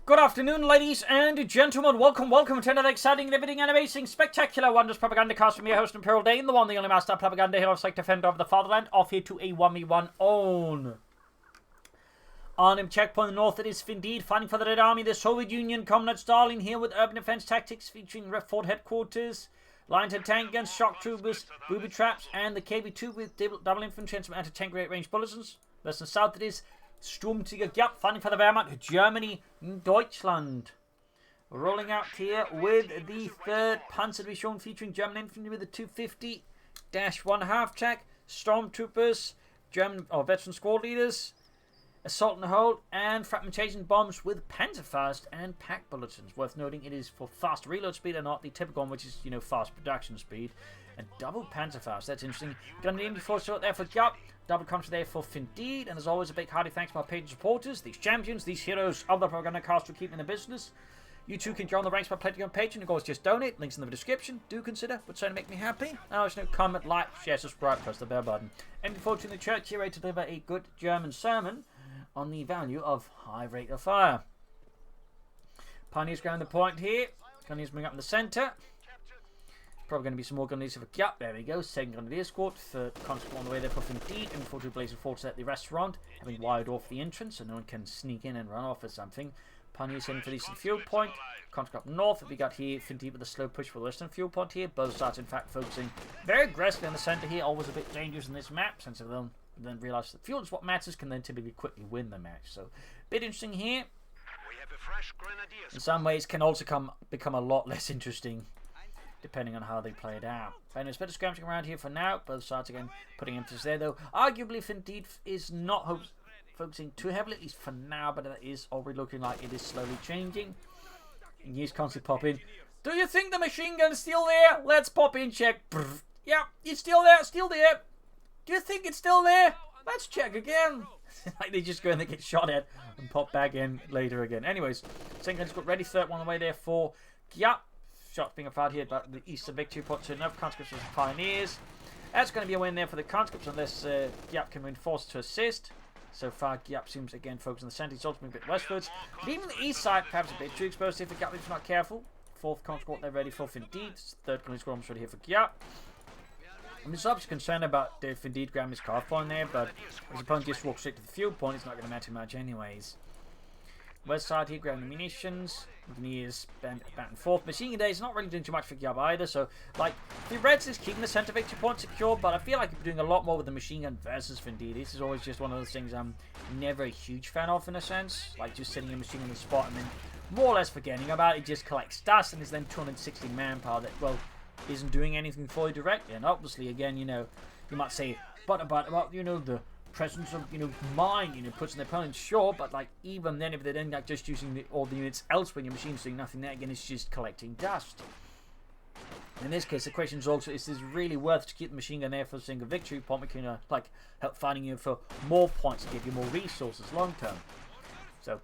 Good afternoon, ladies and gentlemen. Welcome to another exciting, riveting, and amazing, spectacular, wondrous Propagandacast from your host, Imperial Dane, the one, the only master propaganda hero, like defender of the fatherland, off here to a 1v1 own. Arnhem Checkpoint in the north, it is Findeed, fighting for the Red Army, the Soviet Union, Comrade Stalin, here with urban defense tactics, featuring Ref Fort headquarters, line to tank guns, shock troopers, booby traps, and the Coh2 with double infantry and some anti-tank range bulletins. West and south, it is Sturmtiger Giap, fighting for the Wehrmacht, Germany, Deutschland. Rolling out here with the 3rd Panzer Division, featuring German infantry with the 250-1 half-track, stormtroopers, German veteran squad leaders, assault and hold, and fragmentation bombs with Panzerfaust and pack bulletins. Worth noting, it is for fast reload speed and not the typical one, which is, fast production speed. And double Panzerfaust, that's interesting. Gun the MD4 out there for Giap, double country there for Findeed, and as always, a big hearty thanks to my page supporters, these champions, these heroes of the Propagandacast who keep me in the business. You too can join the ranks by pledging on Patreon. Of course, just donate. Links in the description. Do consider. Would certainly make me happy. Now, comment, like, share, subscribe, press the bell button. MD4 in the church here, ready to deliver a good German sermon on the value of high rate of fire. Pioneers ground the point here. Pioneers bring up in the centre. Probably going to be some more Grenadiers for Giap. There we go. 2nd Grenadier Squad. 3rd Conscript on the way there for Findeed. And 4-2 Blazing Force at the restaurant, having wired off the entrance so no one can sneak in and run off or something. Pioneers heading for the eastern field point. Conscript up north. We got here Findeed with a slow push for the western field point here. Both sides, in fact, focusing very aggressively in the centre here. Always a bit dangerous in this map, since they then realise that field is what matters, can then typically quickly win the match. So, a bit interesting here. In some ways, can also become a lot less interesting, depending on how they play it out. But anyways, better scrounging around here for now. Both sides again putting emphasis there, though. Arguably, Findeed is not focusing too heavily, at least for now, but it is already looking like it is slowly changing. And he's constantly popping. Do you think the machine gun is still there? Let's pop in, check. Brr. Yeah, it's still there, still there. Do you think it's still there? Let's check again. Like they just go and they get shot at and pop back in later again. Anyways, second gun's got ready. 3rd one on the way there for Giap. Shots being fired here about the eastern victory point to enough conscripts as Pioneers. That's going to be a win there for the conscripts unless Giap can reinforce to assist. So far, Giap seems again focused on the centre. He's also moving a bit westwards. But even the east side, perhaps a bit too exposed here for Giap if he's not careful. 4th conscript, they're ready for Findeed. 3rd Grenadier Squad almost ready here for Giap. I'm just obviously concerned about the Findeed grabbing his carve point there, but his opponent just walks straight to the field point. It's not going to matter much anyways. West side here, grabbing the munitions. Engineers back and forth. Machine gun days not really doing too much for Giap either, so like the Reds is keeping the centre victory point secure, but I feel like you're doing a lot more with the machine gun versus Findeed. This is always just one of those things I'm never a huge fan of in a sense. Like just sitting a machine gun in the spot and then more or less forgetting about it. It just collects dust and is then 260 manpower that, well, isn't doing anything for you directly. And obviously, again, you might say, but about the presence of mind, puts an opponent sure, but like even then, if they're then like just using all the units elsewhere, your machine's doing nothing there, again, it's just collecting dust. In this case, the question is also, is this really worth to keep the machine gun there for a single victory point? We can like help finding you for more points to give you more resources long term. So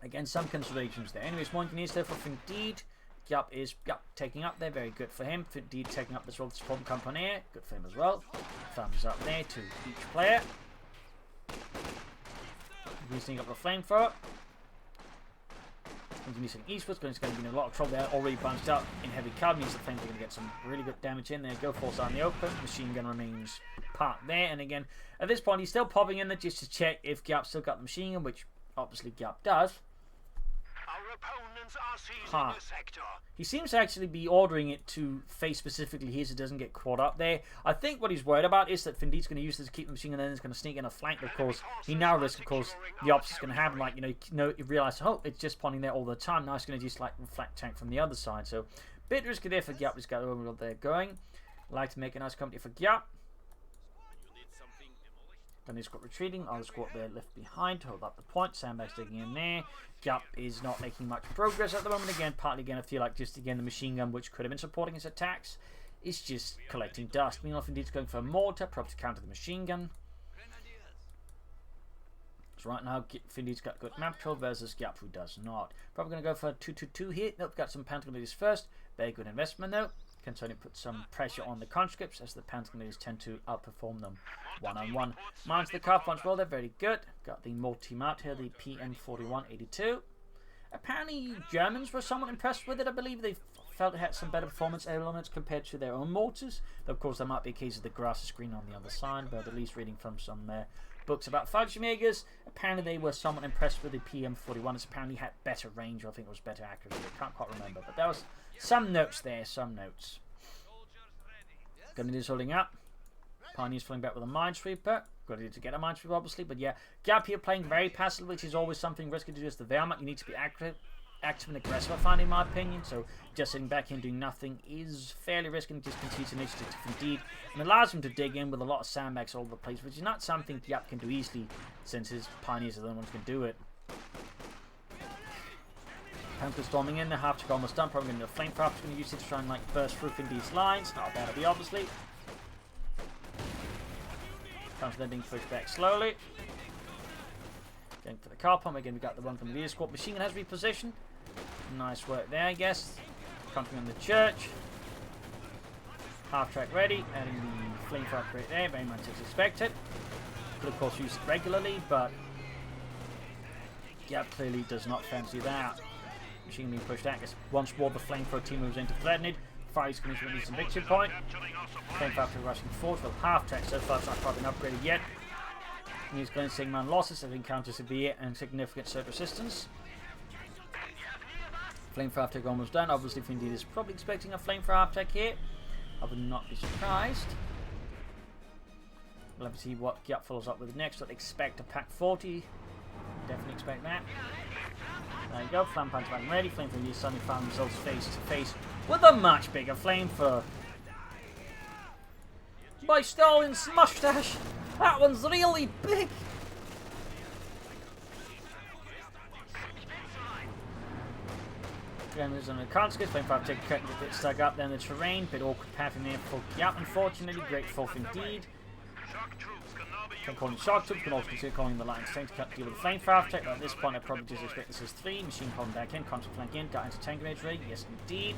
again, some considerations there. Anyways, one can there for Findeed. Giap is taking up there, very good for him. Findeed taking up this role to support company, good for him as well. Thumbs up there to each player. Using up the flamethrower. Using eastwards, going to be in a lot of trouble there. Already bunched up in heavy cover. Means the flames are going to get some really good damage in there. Go force out in the open. Machine gun remains parked there. And again, at this point, he's still popping in there just to check if Giap still got the machine gun, which obviously Giap does. He seems to actually be ordering it to face specifically here so it doesn't get caught up there. I think what he's worried about is that Findeed's going to use this to keep the machine and then it's going to sneak in a flank. Of course, he now risks, of course, the opposite's going to happen. Like, you realise, oh, it's just pointing there all the time. Now it's going to just like reflect tank from the other side. So, bit risky there for Giap. He's got over where they're going. Like to make a nice company for Giap. Then he's got retreating. Other squad there left behind to hold up the point. Sandbags digging in there. Giap is not making much progress at the moment. Again, partly again, I feel like just again the machine gun, which could have been supporting his attacks, is just collecting dust. Meanwhile, Findeed's going for a mortar, probably to counter the machine gun. So right now, Findeed's got good map control versus Giap, who does not. Probably going to go for a 2-2-2 here. Nope, got some Panther Grenadiers first. Very good investment though. Can certainly put some pressure on the conscripts as the Panther Grenadiers tend to outperform them one-on-one. Mines the car punch well, they're very good. Got the multi-team out here, the PM4182. Apparently, Germans were somewhat impressed with it. I believe they felt it had some better performance elements compared to their own mortars. Though, of course, there might be a case of the grass is green on the other side, but at least reading from some books about Fallschirmjägers, apparently they were somewhat impressed with the PM41. It's apparently had better range, or I think it was better accuracy. I can't quite remember, but there was some notes there, some notes. Grenadiers holding up. Pioneers falling back with a minesweeper. Good to get a minesweeper, obviously, but yeah, Giap here playing very passive, which is always something risky to do as the Wehrmacht. You need to be active and aggressive, I find, in my opinion. So just sitting back here and doing nothing is fairly risky, and just continues initiative to Findeed, and allows him to dig in with a lot of sandbags all over the place, which is not something Giap can do easily, since his pioneers are the ones who can do it. Panther storming in, the half-check almost done. Probably going to do a flamethrower. Going to use it to try and burst through Findeed's lines. Not bad, be obviously. Comes then being pushed back slowly. Going for the car pump. Again, we got the one from the rear squad. Machine gun has repositioned. Nice work there, I guess. Pumping on the church. Half track ready. Adding the flamethrower upgrade there. Very much as expected. Could, of course, use it regularly, but Giap clearly does not fancy that. Machine being pushed out. Guess once more the flamethrower team moves in to threaten it. Fire is going to release some victory point. Flamethrower rushing forward. Well, half track so far, it's not quite been upgraded yet. And he's going to see man losses as he encounters severe and significant surge resistance. Flamethrower attack almost done. Obviously, Findeed is probably expecting a flamethrower attack here. I would not be surprised. We'll have to see what Giap follows up with next. I'd expect a pack 40. Definitely expect that. There you go. Flam punch back ready. Flamethrower suddenly found themselves face to face with a much bigger flamethrower. By Stalin's mustache, that one's really big. There's on the conscripts. Flamethrower take a bit stuck up there in the terrain. Bit awkward path in there for Giap, unfortunately. Grateful indeed. Can call shock troops, can also consider calling the lines tank to deal with the flamethrower attack. But at this point, I probably just expect this is 3. Machine holding back in, constant flank in, got anti-tank grenades ready. Yes, indeed.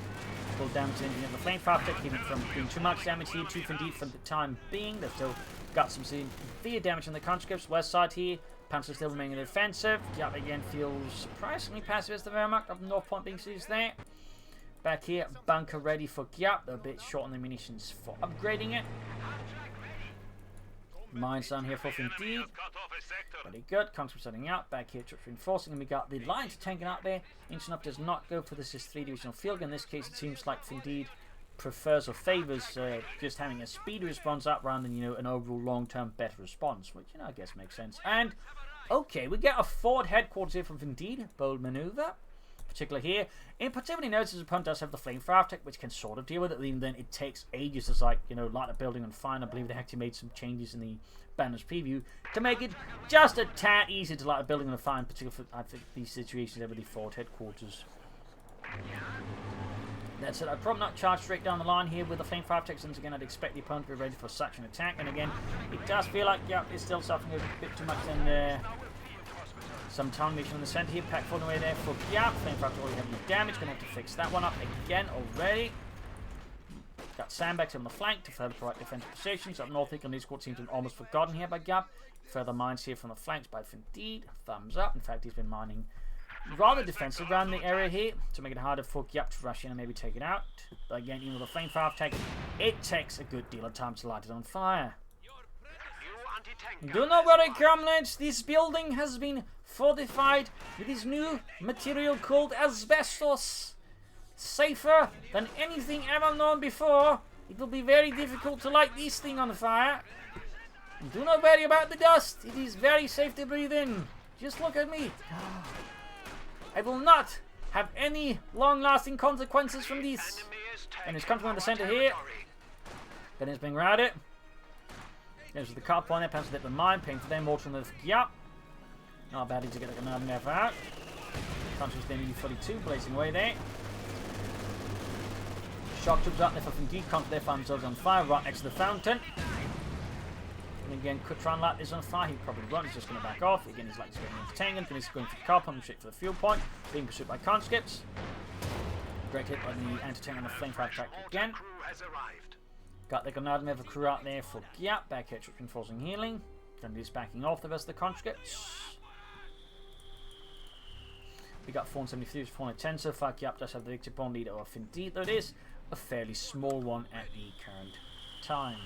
Full damage to the engine of the flamethrower attack, keeping it from doing too much damage here. Chief indeed for the time being. They've still got some severe damage on the conscripts. West side here, Panzer still remaining defensive. Giap again feels surprisingly passive as the Wehrmacht. Up North Point being seized there. Back here, bunker ready for Giap. They're a bit short on the munitions for upgrading it. Mines down here for Findeed. Very good. Conscript setting out. Back here, troops reinforcing. And we got the lines tanking out there. Inch enough does not go for this 3 divisional field. In this case, it seems like Findeed prefers or favors just having a speed response up rather than, an overall long-term better response, which, I guess makes sense. And, okay, we get a forward headquarters here from Findeed. Bold maneuver. Particularly here. In particularly notice his opponent does have the flamethrower attack, which can sort of deal with it. Even then, it takes ages to light a building on fire. And I believe they actually made some changes in the banner's preview to make it just a tad easier to light a building on fire. In particular, for, I think these situations over the forward headquarters. That said, I'd probably not charge straight down the line here with the flamethrower attack, since again I'd expect the opponent to be ready for such an attack. And again, it does feel like Giap is still suffering a bit too much in some town mission in the center here. Pack falling away there for Giap. Flamethrower already having damage. Gonna have to fix that one up again already. Got sandbags on the flank to further provide defensive positions. Up north, England squad seems to be almost forgotten here by Giap. Further mines here from the flanks by Findeed. Thumbs up. In fact, he's been mining rather defensive around the area here to make it harder for Giap to rush in and maybe take it out. But again, even with a flamethrower attack, it takes a good deal of time to light it on fire. Do not worry, comrades, this building has been fortified with this new material called asbestos. Safer than anything ever known before. It will be very difficult to light this thing on fire. Do not worry about the dust. It is very safe to breathe in. Just look at me. I will not have any long-lasting consequences from this. And it's coming from the center here. Then it's being routed. There's the car point there, Panzer hit the mine, paying for them, water on the Giap. Not bad to get like another never out. Country's then U42 blazing away there. Shock troops up there for Findeed, can't there find themselves on fire right next to the fountain. And again, could try and light this on fire. He probably won't, he's just going to back off. Again, he's like to get into Tangen, he's going for the car pump, straight for the fuel point. Being pursued by conscripts. Great hit by the anti-tank on the flamethrower attack again. Got the Arnhem crew out there for Giap. Back here, troops reinforcing healing. Findeed's backing off the rest of the conscripts. We got 473 to 410 so far. Giap does have the victory point leader of Findeed, though it is a fairly small one at the current time.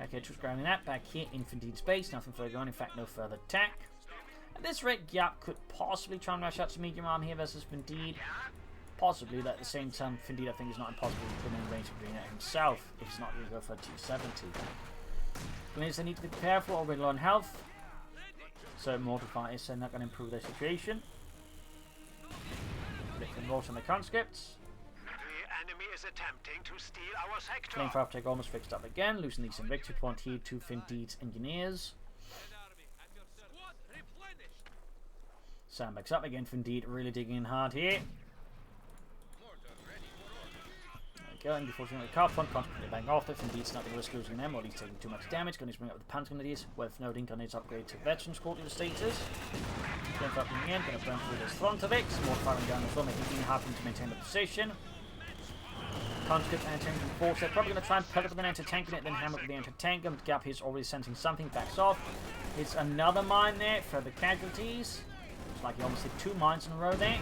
Okay, troops grounding that back here in Findeed's base. Nothing further on, in fact, no further attack. At this rate, Giap could possibly try and rush out some medium arm here versus Findeed. Possibly, but at the same time, Findeed I think is not impossible to put in range of doing that himself if he's not going to go for a 270. Grenadiers they need to be careful, already low on health. So mortifiers, so not going to improve their situation. They can roll on the conscripts. The enemy is attempting to steal our sector. Flamethrower take almost fixed up again, losing some victory point here to Findeed's engineers. Sandbags up again, Findeed really digging in hard here. And before the car front, constantly bang off it. Findeed's not going to risk losing them, or he's taking too much damage. Going to bring up the Panzer Grenadiers. Worth noting, Grenadiers upgrade to veteran squadron status. Going to in the end, going to burn through this front of it. More firing down as well, making it happen to maintain the position. Conscript anti-tank and force. They're probably going to try and put up with an anti-tank in it, then hammer with the anti-tank. Giap here is already sensing something, backs off. It's another mine there, further casualties. Looks like he almost hit 2 mines in a row there.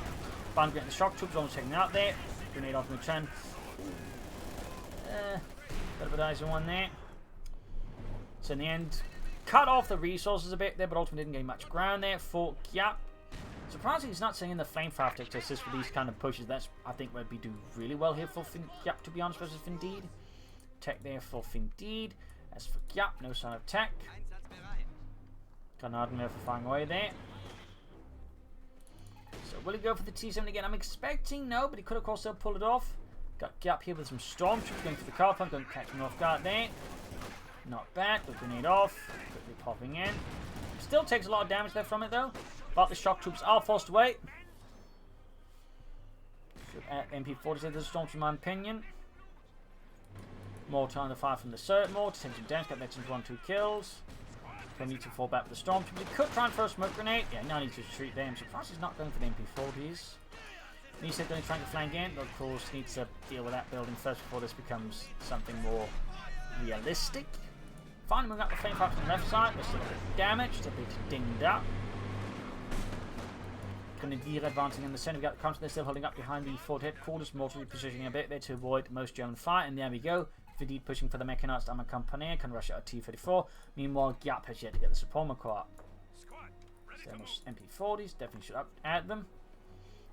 Bound getting the shock troops almost taken out there. Grenade off in return. Bit of a dicey one there. So in the end, cut off the resources a bit there, but ultimately didn't gain much ground there for Giap. Surprisingly, he's not sending the flamethrower to assist with these kind of pushes. That's, I think, would be do really well here for Giap, to be honest, versus Findeed. Tech there for Findeed. As for Giap, no sign of tech. Got Arnhem for firing away there. So will he go for the T-70 again? I'm expecting no, but he could of course still pull it off. Got Giap here with some stormtroopers going for the car pump, going to catch him off guard there. Not bad, good grenade off, quickly popping in. Still takes a lot of damage there from it though, but the shock troops are forced away. MP40 says there's a stormtrooper in my opinion. More time to fire from the Surge Mortar, takes some damage, got veterans 1-2 kills. They need to fall back with the stormtroopers. He could try and throw a smoke grenade. Yeah, now he needs to retreat there. I'm surprised he's not going for the MP40s. He's going to try to flank in, but of course needs to deal with that building first before this becomes something more realistic. Finally moving up the flame from the left side, but still a bit damaged, a bit dinged up. Grenadier advancing in the centre, we got the constant, they're still holding up behind the fort headquarters, more repositioning a bit there to avoid most German fire, and there we go. Findeed pushing for the mechanized armor company, can rush out a T-34. Meanwhile, Giap has yet to get the support core. So MP40s, definitely should add them.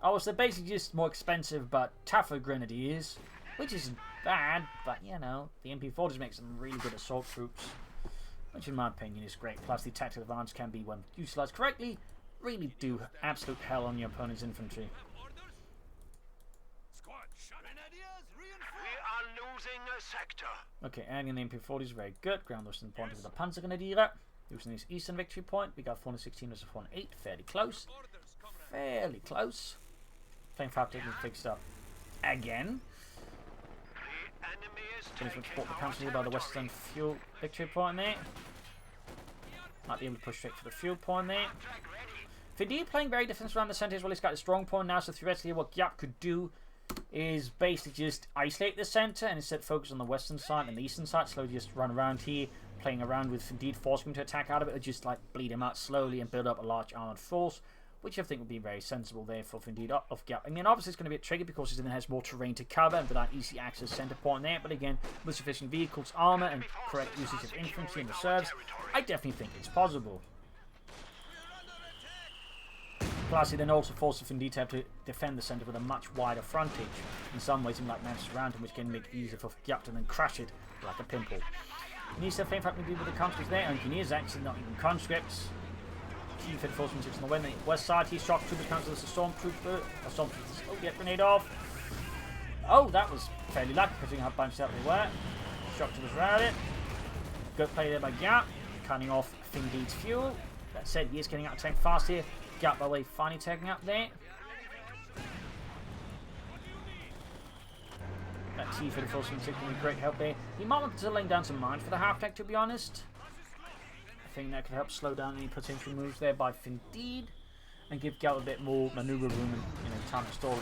Oh, so they're basically just more expensive but tougher grenadiers, which isn't bad, but you know, the MP40s make some really good assault troops, which in my opinion is great. Plus the tactical advantage can be, when utilised correctly, really do absolute hell on your opponent's infantry. We are losing a sector. Okay, adding the MP40s, very good. Ground those in the point of the Panzer Grenadier. Using this eastern victory point, we got 416 versus 408, fairly close. Fairly close. Flamethrower taking fixed up again. Finish with support the council here by the western fuel victory point there. Might be able to push straight for the fuel point there. Findeed playing very defensive around the centre as well. He's got a strong point now, so theoretically what Giap could do is basically just isolate the centre and instead focus on the western side and the eastern side. Slowly just run around here, playing around with Findeed, forcing him to attack out of it, or just like bleed him out slowly and build up a large armoured force, which I think would be very sensible there for Findeed of Giap. I mean, obviously it's going to be a trigger because he then has more terrain to cover and for that easy access centre point there, but again, with sufficient vehicles, armour and correct usage of infantry and reserves, I definitely think it's possible. Plus, he then also forces Findeed to have to defend the centre with a much wider frontage. In some ways, he might manage to surround him, which can make it easier for Giap to then crush it like a pimple. He needs to have to do with the conscripts there. Engineers actually not even conscripts. T-34 from 6 on the west side. He's shocked troopers counter as a stormtrooper. A stormtrooper. Oh, get grenade off. Oh, that was fairly lucky considering how bunched out they were. Shock troopers around it. Good play there by Giap, cutting off Findeed's fuel. That said, he is getting out of tank fast here. Giap, by the way, finally taking up there. That T-34 from 6 will be great help there. He might want to lay down some mines for the half-tech, to be honest. I think that could help slow down any potential moves there by Findeed and give Giap a bit more maneuver room and time stalling.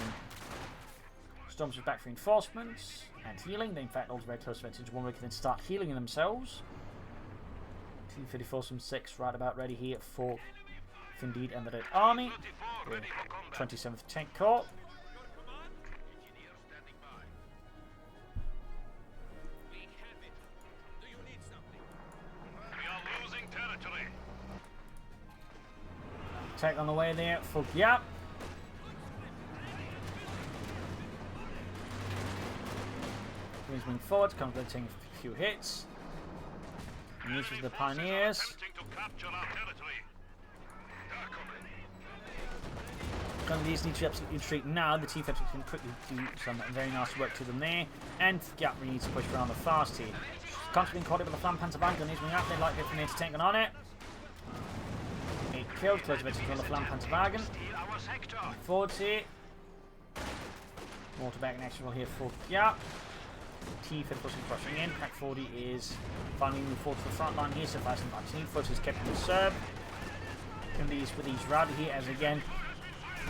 Storms is back for reinforcements and healing. They in fact also very close to vintage one where they can then start healing themselves. T-34 from 6 right about ready here for Findeed and the Red Army. Ready for combat. 27th Tank Corps. We are losing territory. Take on the way there for Giap. He's moving forward, converting a few hits. And these are the Pioneers. Attempting to capture our territory. None of these need to be absolutely straight now. The T-Feds can quickly do some very nice work to them there. And Giap really needs to push around the fast here. Constantly caught it with the Flam Panzerwagen. He's moving up there like from there to tank on it. 8 killed, close eventually on the Flam Panzerwagen. Steal our sector. Forwards here. Mortar back in action here for Giap. T-Fed pushing in. Pack 40 is finally moving forward to the front line here. So fast and much. T-Foot is kept in the serve. And these with these routed here as again.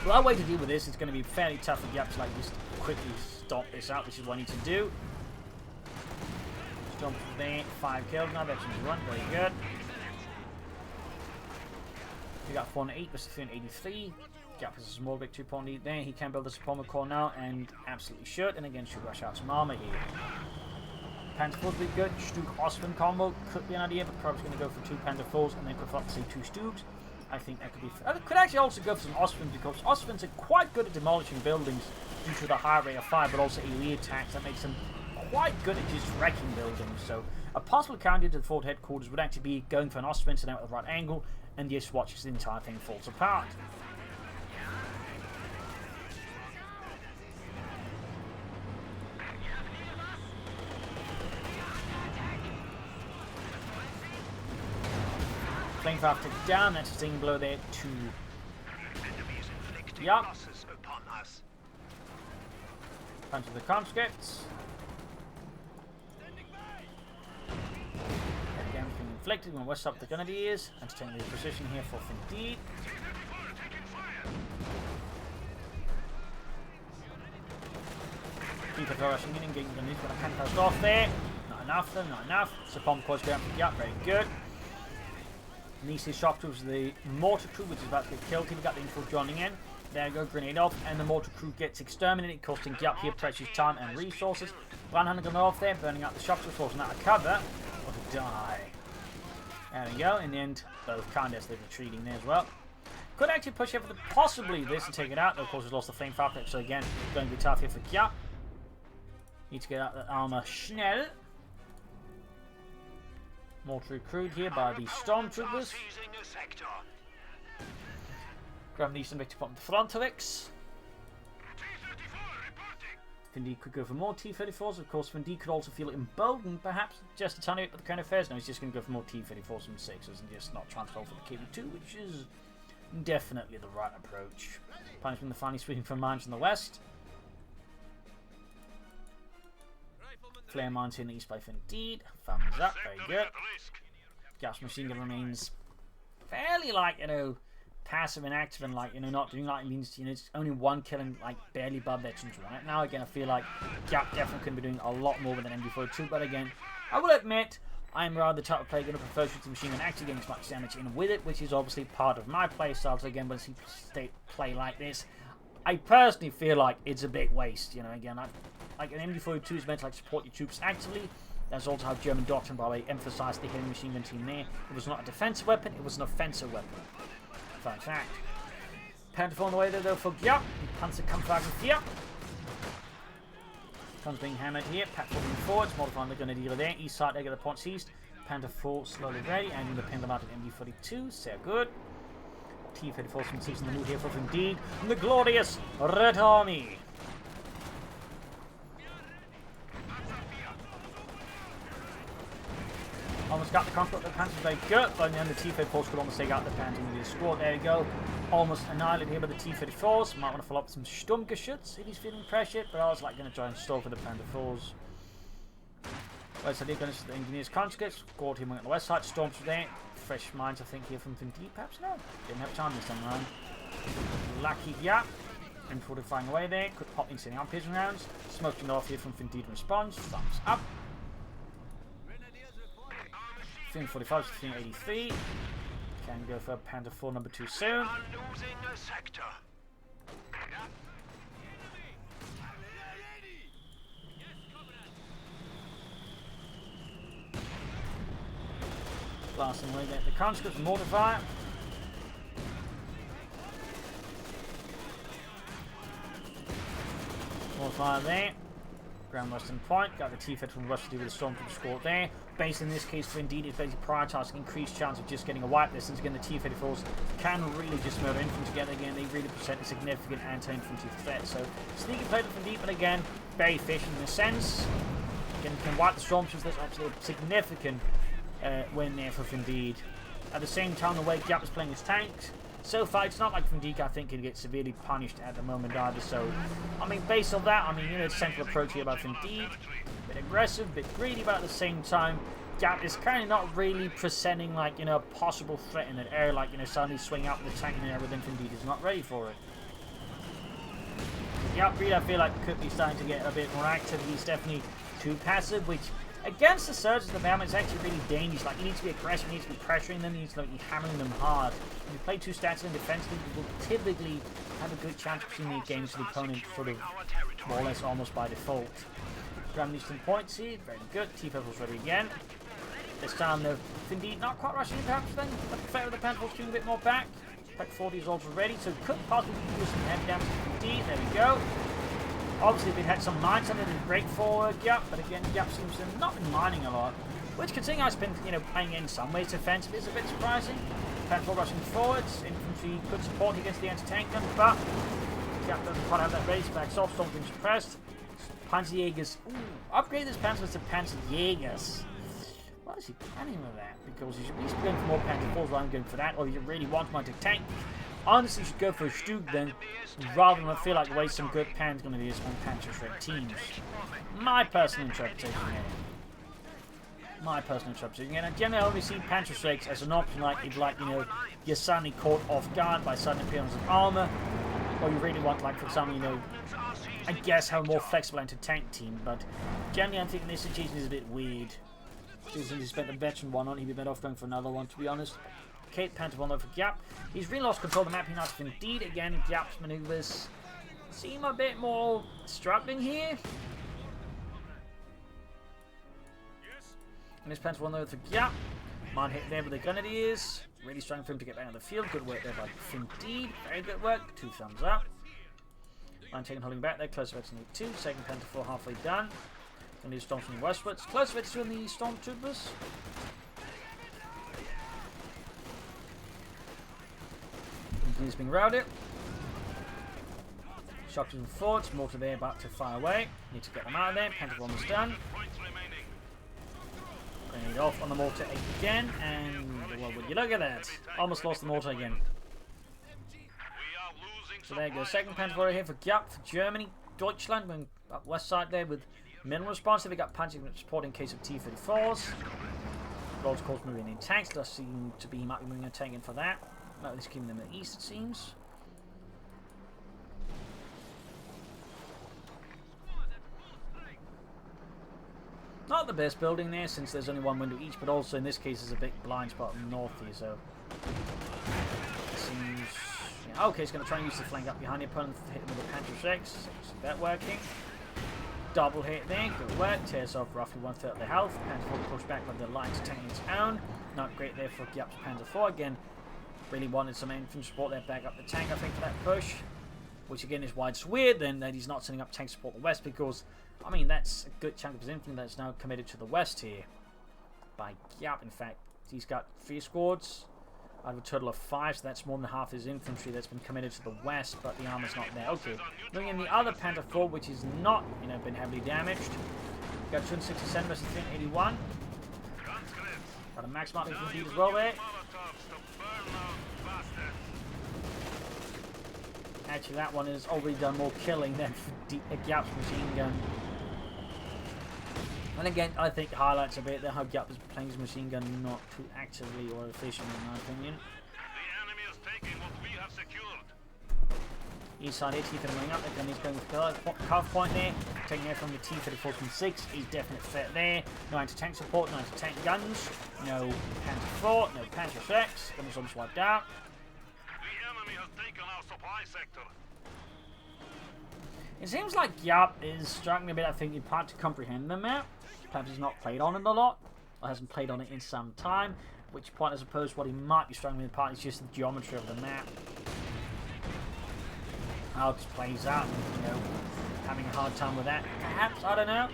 The right way to deal with this is going to be fairly tough for Giap to like just quickly stop this out, which is what I need to do. Jump there, 5 kills now, that's into run, very good. We got 408 versus 383. Giap has a small victory point lead there. He can build a support core now and absolutely should, and again should rush out some armor here. Panther 4 would be good. Stuk Ostwind combo could be an idea, but probably going to go for 2 Panther 4s and then prefer to say 2 Stugs. I think that could be. I could actually also go for some Ostwinds because Ostwinds are quite good at demolishing buildings due to the high rate of fire, but also AoE attacks that makes them quite good at just wrecking buildings. So a possible counter to the Fort headquarters would actually be going for an Ostwind and out at the right angle, and just watches the entire thing falls apart. Flamethrower takes down, that's a stinging blow there to Giap. Punch of the conscripts. Again, being inflicted when west up the Grenadiers. And taking the position here for Findeed. Keep it rushing in and getting the news when a Penthouse off there. Not enough though, not enough. So bomb course going for Giap, very good. Nice's shock troops, the mortar crew, which is about to get killed. He got the info joining in. There we go, grenade off, and the mortar crew gets exterminated, costing Giap here precious time and resources. 100 gun off there, burning out the shock troops, forcing out of cover. Or to die. There we go. In the end, both Candace they're retreating there as well. Could actually push over possibly this and take it out. Though, of course, he's lost the flame fire, so again, going to be tough here for Giap. Need to get out that armor schnell. Mortar recruit here by the stormtroopers. Grab these and victory point the Fronterix. Findeed could go for more T-34s. Of course, Findeed could also feel emboldened, perhaps just a tiny bit with the current affairs. No, he's just going to go for more T-34s and 6s and just not transfer for the KV2, which is definitely the right approach. Punishment the finally sweeping from mines in the west. Flare mines here in the east by Findeed. Thumbs up, very good. Gas machine gun remains fairly passive and active and not doing like it means it's only 1 kill and barely above veterans right now. Again, I feel like Giap definitely could be doing a lot more with an MD42, but again, I will admit I'm rather the type of player going to prefer shooting machine gun actually getting as much damage in with it, which is obviously part of my play style. So again, when I see play like this, I personally feel like it's a big waste. Again, like an MD42 is meant to support your troops actively. That's also how German doctrine, by the way, emphasized the heavy machine gun team there. It was not a defensive weapon, it was an offensive weapon. Fun fact. Panther on the way there though for Giap. Panzerkampfwagen 4. Guns being hammered here. Pack 4 moving forwards, modifying the Grenadier there. East side, they get the points east. Panther 4 slowly ready, and the Panther mounted MD42. So good. T-34 from 6 in the move here for Findeed. The glorious Red Army. Almost got the conflict of the Panthers very good, but in the end the T-34s could almost take out the Panthers with his squad. There we go. Almost annihilated here by the T-34s. Might want to follow up with some Sturmgeschütz if he's feeling pressured, but I was going to try and stall for the Panther 4s. Right, so they're going to the Engineers conscripts. Squad him on the west side. Storms there. Fresh mines, I think, here from Findeed, perhaps? No. Didn't have time this time around. Lucky Giap. And fortifying away there. Could pop into the arm-piercing rounds. Smoking off here from Findeed response. Thumbs up. 345 to 383. Can go for Panther 4 number 2 soon. Blasting away there. The conscripts mortar fire. Mortar fire there. Ground Western Point. Got the T-Fed from Russia to do with the Stormtrooper score there. Based in this case, Findeed is basically prioritizing increased chance of just getting a wipe there, since again the T-54s can really just murder infantry together. Again, they really present a significant anti-infantry threat. So sneaky play to Findeed, but again, very efficient in a sense. Again, can wipe the Stormtroopers. That's absolutely a significant win there for Findeed. At the same time, the way Giap is playing his tanks, so far it's not like Findeed, I think, can get severely punished at the moment either. So, I mean, based on that, I mean, you know, it's central approach here by Findeed. A bit aggressive, a bit greedy, but at the same time, Giap is kind of not really presenting, like, you know, a possible threat in the air, like, you know, suddenly swing out the tank in the air within Findeed is not ready for it. Giap really, I feel like, could be starting to get a bit more active. He's definitely too passive, which against the surges of the moment, it's actually really dangerous. Like, you need to be aggressive, you need to be pressuring them, you need to be hammering them hard. When you play too static and defensively, you will typically have a good chance of seeing the games to the opponent sort of more or less almost by default. Grab these 10 points here, very good. T-Pebbles ready again. This time though, Findeed not quite rushing perhaps then. I prefer the Panther's doing a bit more back. Pack 40 is also ready, so could possibly use some heavy damage to Findeed. There we go. Obviously, they've had some mines on it and great for Giap, but again, Giap seems to have not been mining a lot. Which, considering I've been, you know, playing in some ways defensive, is a bit surprising. Panther rushing forwards, infantry good support against the anti-tank gun, but Giap doesn't quite have that race back. Soft storm being suppressed. Panzerjägers, upgrade this Panther to Panzerjägers. What is he planning with that? Because you should at least be going for more Panther 4s rather than going for that, or if you really want one to tank. Honestly, you should go for a Stug then, rather than feel like waste some good Pan's going to be on Panther Shrek teams. My personal interpretation here. My personal interpretation. And I generally only see Panther Shreks as an option, like if, like, you know, you're suddenly caught off guard by sudden appearance of armor, or you really want, like, for example, you know, I guess have a more flexible anti-tank team. But generally, I think this situation is a bit weird. Since he spent a veteran one on, he'd be better off going for another one, to be honest. Kate Panther 1 over Giap. He's really lost control of the map. He now Indeed again. Giap's maneuvers seem a bit more struggling here. And this Panther 1 over for Giap. Mine hit there with the grenadiers. Really struggling for him to get back on the field. Good work there by Indeed. Very good work. 2 thumbs up. Mine taking holding back there. Close veteran 2. Second Panther 4 halfway done. And these storms from westwards. Close veteran 2 on the stormtroopers. He's being routed. Shockers and forwards. Mortar there about to fire away. Need to get them out of there. Panther 1 is done. Grenade off on the mortar again. And, well, would you look at that? Almost lost the mortar again. So there you go. Second Panther warrior here for Giap for Germany. Deutschland going up west side there with minimal response. They got Panzer support in case of T-34s. Gold's course moving in tanks. Does seem to be, he might be moving a tank in for that. At least keeping them in the east, it seems. Not the best building there, since there's only one window each, but also in this case there's a big blind spot in the north here, so it seems. Yeah, okay, it's going to try and use the flank up behind the opponent to hit them with the Panther Shreks. So that working. Double hit there, good work. Tears off roughly 1/3 of the health. Panther 4 pushed back by the Alliance tank its own. Not great there for Giap's Panther 4 again. Really wanted some infantry support there, back up the tank, I think, for that push. Which again is why it's weird then that he's not sending up tank support the west, because, I mean, that's a good chunk of his infantry that's now committed to the west here. By Giap, in fact. He's got 3 squads out of a total of 5, so that's more than half his infantry that's been committed to the west, but the armor's not there. Okay, looking in the other Panther 4, which is not, you know, been heavily damaged. Got 267 versus 381. Got a max mark infantry as well there. Actually, that one has already done more killing than Giap's machine gun. And again, I think highlights a bit that how Giap is playing his machine gun not too actively or efficiently, in my opinion. The enemy is taking what we have secured. East side here, T-34 up, again he's going with cuff point there, taking air from the T-34 from 6, he's definite threat there. No anti-tank support, no anti-tank guns, no Panther 4, no Panther Shreks, guns almost wiped out. The enemy has taken our supply sector. It seems like Giap is struggling a bit, I think, in part to comprehend the map. Perhaps he's not played on it a lot, or hasn't played on it in some time. At which point, I suppose, what he might be struggling with part is just the geometry of the map. How it plays out, and, you know, having a hard time with that. Perhaps, I don't know.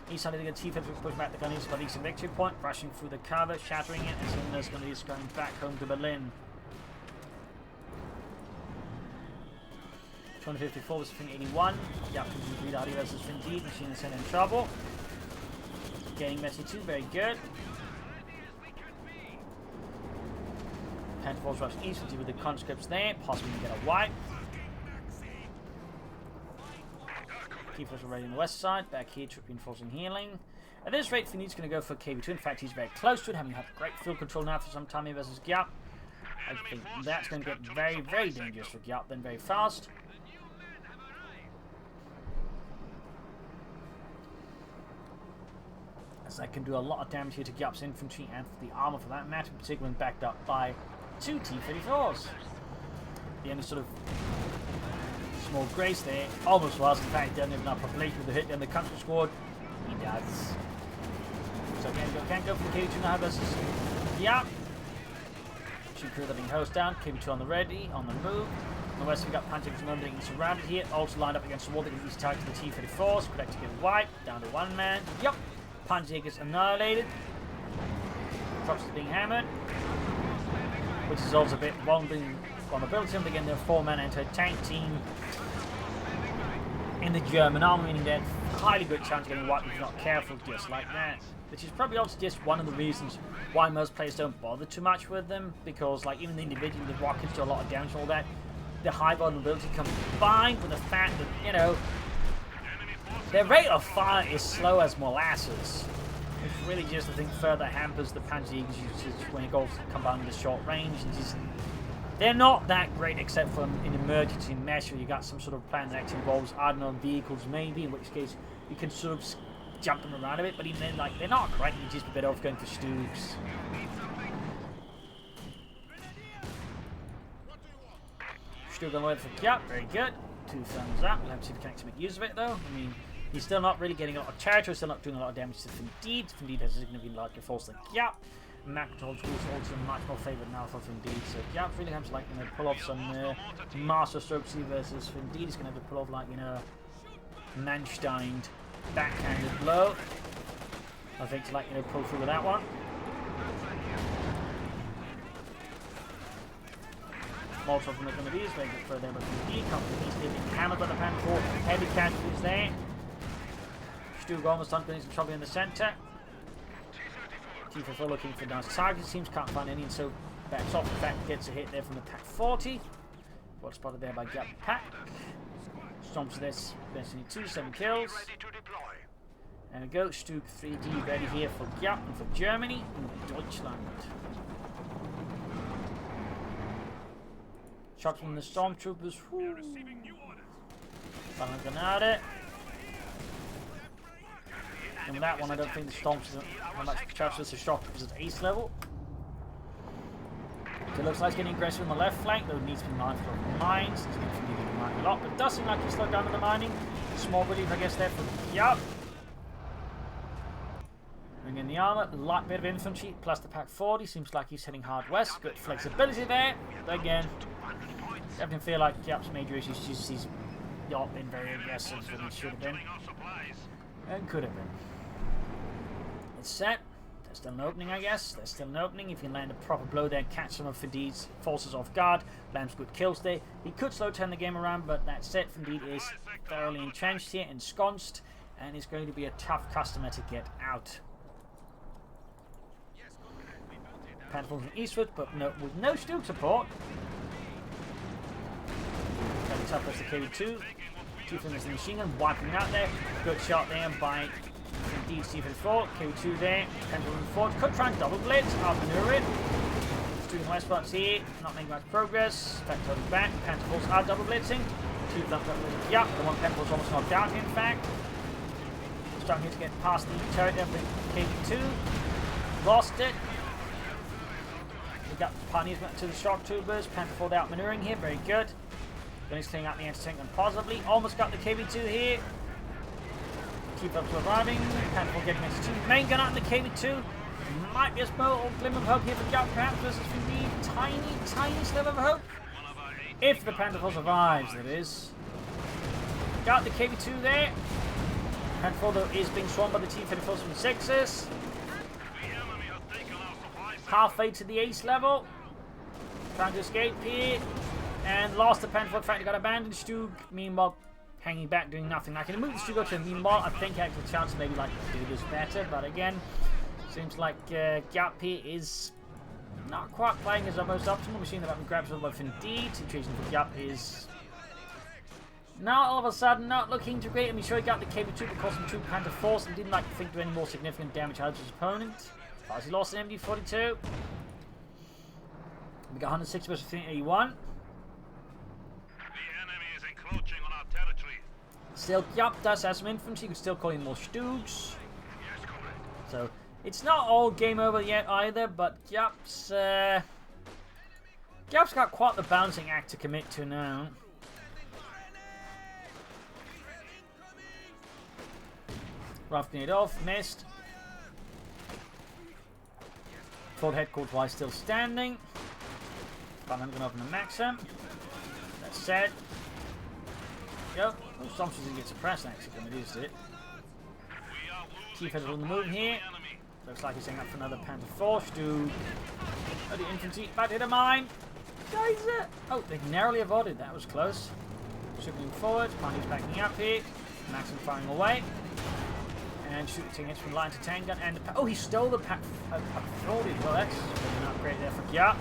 He's trying to get T-50 to push back the Gunnies for the Eastern Victory Point, rushing through the cover, shattering it, and soon there's Gunnies going back home to Berlin. 254 versus Fin 81. Giap continues to lead Ardy versus Findeed. Machine is in trouble. Gaining Messi 2, very good. Panther's rush east to deal with the conscripts there, possibly get a wipe. Keepers already on the west side, back here, troop reinforcing healing. At this rate, Findeed's going to go for KB2. In fact, he's very close to it, having had great field control now for some time here versus Giap. I think that's going to get very, very dangerous for Giap, then very fast. As that can do a lot of damage here to Giap's infantry and for the armor for that matter, particularly when backed up by 2 T-34s. The only sort of small grace there almost was the fact he doesn't have enough population with the hit in the country squad. He does. So again, can't go for the KB2 now versus Giap. Two crew that being hosed down, KB2 on the ready, on the move. On the west we've got Panzer being surrounded here, also lined up against the wall. They can use target to the T-34s, correct to get wiped, down to one man. Yep. Panzer gets annihilated. Trucks is being hammered. Which is also a bit wandering vulnerability. Again, they're a 4-man anti-tank team in the German army, meaning they're highly good chance of getting wiped if you're not careful just like that. Which is probably also just one of the reasons why most players don't bother too much with them, because like even individually the rockets do a lot of damage and all that. The high vulnerability combined with the fact that, you know, their rate of fire is slow as molasses. Which really just, I think, further hampers the Panzer usage when it goes combined with the short range. And just, they're not that great except for in emergency measure. You got some sort of plan that actually involves adding on vehicles maybe, in which case you can sort of jump them around a bit. But even then, like, they're not great. You just be better off going for Stoogs. Stoog on the way for Giap, very good. 2 thumbs up. We'll have to see if we can actually make use of it though. I mean, he's still not really getting a lot of territory, still not doing a lot of damage to Findeed. Findeed has a significantly larger force than Giap. Map controls also much more favoured now for Findeed, so Giap really has to, like, you know, pull off some master strokes here versus Findeed. He's going to have to pull off, like, you know, Manstein backhanded blow. I think to, like, you know, pull through with that one. Molotov from the Grenadiers, very good for them with Findeed. Company still being hammered by the Panther. Heavy casualties there. Stoog almost done, getting some trouble in the centre. T-34 looking for nice targets. Seems can't find any, and so backs off. In fact, gets a hit there from the Pack 40. Well spotted there by Giap Pack. Stomps this. Destiny 2, 7 kills. There we go. Stoog 3D ready here for Giap and for Germany and Deutschland. Shots from the stormtroopers. Granate. And that one, I don't think the stormtroopers how much chances the stormtroopers at ace level. So it looks like it's getting aggressive on the left flank, though it needs to be mindful of mines. It's going to be mining a lot, but it does seem like he's slowed down with the mining. Small relief, I guess, there for Giap. Bring in the armor, a light bit of infantry, plus the Pack 40. Seems like he's heading hard west. Good flexibility there. But again, I can feel like Giap's major issue is just he's not been very aggressive as he should have been. And could have been. It's set. There's still an opening, I guess. There's still an opening. If you land a proper blow there, catch some of Findeed's forces off guard, lands good kills there. He could slow turn the game around, but that's it. Findeed is thoroughly entrenched here, ensconced, and is going to be a tough customer to get out. Panther from eastward, but with no Stoog support. Very tough as the KB2. Two from the machine gun, wiping out there. Good shot there by Findeed C-54. KB2 there. Panther moving forward. Could try and double blitz. Outmaneuver it. Stoog west spots here. Not making much progress. Panther back. Panther forces are double blitzing. Two thumbs up with Giap. The one Panther was almost knocked out, in fact. Starting to get past the turret there for KB2. Lost it. We got Pioneers to the Stormtroopers. Panther forward out maneuvering here. Very good. Then he's clearing out the anti-tank gun possibly. Almost got the KB2 here. Keep up surviving. Panther getting into 2. Main gun out in the KB2. Might be a small glimmer of hope here for Giap perhaps versus Findeed. Tiny sliver of hope. If the Panther Force survives, that is. Got the KV2 there. Panther Force, though, is being swarmed by the T-34s from 6s. Halfway to the ace level. Trying to escape here. And lost the Panther Force. In fact, he got abandoned. Stug, meanwhile, hanging back, doing nothing. I can move the Stug up to meanwhile. I think I have a chance to maybe like do this better. But again, seems like Giap here is not quite playing as our most optimal. We've seen that having grabs by Findeed. Situation for Giap is now all of a sudden not looking too great. I mean, sure, he got the KV2 because some 2 Panther Force and didn't like think do any more significant damage out of his opponent. As he lost an MD42. We got 160 versus 81. The enemy is encroaching on our territory. Still, Giap does have some infantry. You can still call in more Stugs. Yes, correct. So it's not all game over yet either, but Giap's got quite the balancing act to commit to now. Rough grenade off, missed. Ford headquarters still standing. But I'm going to open the Maxim. That's set. Yep. Oh, Thompson's going to get suppressed actually when it is it. Chief heads on the move here. Looks like he's setting up for another Panther Force to the infantry. About to hit a mine. Geyser! Oh, they narrowly avoided. That was close. Shifting forward. Party's backing up here. Maxim firing away. And shooting hits from line to tank gun. And oh, he stole the pack. Well, that's not great there for Giap.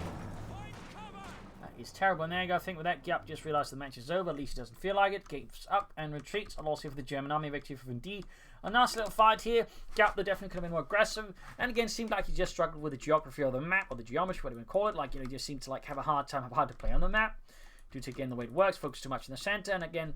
That is terrible. And there you go. I think with that, Giap just realised the match is over. At least he doesn't feel like it. Gives up and retreats. A loss here for the German army. Victory for Findeed. A nice little fight here. Giap, though, definitely could have been more aggressive. And again, seemed like he just struggled with the geography of the map, or the geometry, whatever you call it. Like, you know, he just seemed to like have a hard time, hard to play on the map. Due to, again, the way it works. Focus too much in the centre. And again,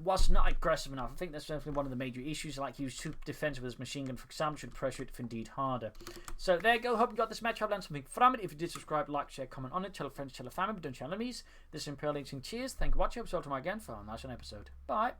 was not aggressive enough. I think that's definitely one of the major issues. Like, he was too defensive with his machine gun, for example, should pressure it Findeed harder. So there you go. Hope you got this match. I've learned something from it. If you did, subscribe, like, share, comment on it. Tell a friend, tell a family, but don't tell enemies. This is Imperial Eating. Cheers. Thank you for watching. I'll see you tomorrow again for a nice episode. Bye.